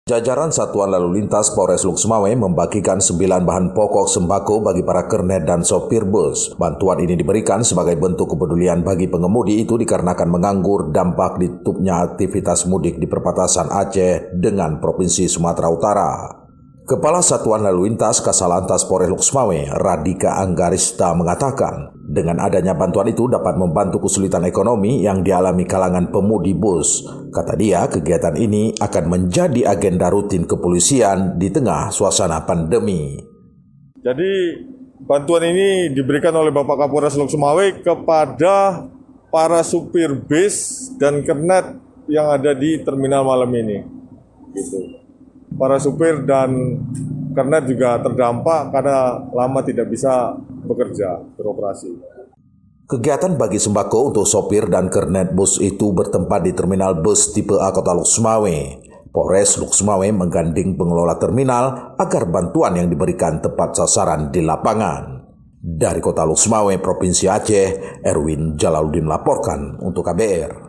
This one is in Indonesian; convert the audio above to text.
Jajaran Satuan Lalu Lintas Polres Luk-Sumawe membagikan 9 bahan pokok sembako bagi para kernet dan sopir bus. Bantuan ini diberikan sebagai bentuk kepedulian bagi pengemudi itu dikarenakan menganggur dampak ditutupnya aktivitas mudik di perbatasan Aceh dengan Provinsi Sumatera Utara. Kepala Satuan Lalu Lintas Kasalantas Polres Luk-Sumawe, Radika Anggarista mengatakan, dengan adanya bantuan itu dapat membantu kesulitan ekonomi yang dialami kalangan pemudi bus. Kata dia, kegiatan ini akan menjadi agenda rutin kepolisian di tengah suasana pandemi. Jadi bantuan ini diberikan oleh Bapak Kapolres Luk-Sumawe kepada para supir bis dan kernet yang ada di terminal malam ini. Gitu. Para supir dan kernet juga terdampak karena lama tidak bisa bekerja, beroperasi. Kegiatan bagi sembako untuk sopir dan kernet bus itu bertempat di terminal bus tipe A Kota Luk-Sumawe. Polres Luk-Sumawe menggandeng pengelola terminal agar bantuan yang diberikan tepat sasaran di lapangan. Dari Kota Luk-Sumawe, Provinsi Aceh, Erwin Jalaluddin melaporkan untuk KBR.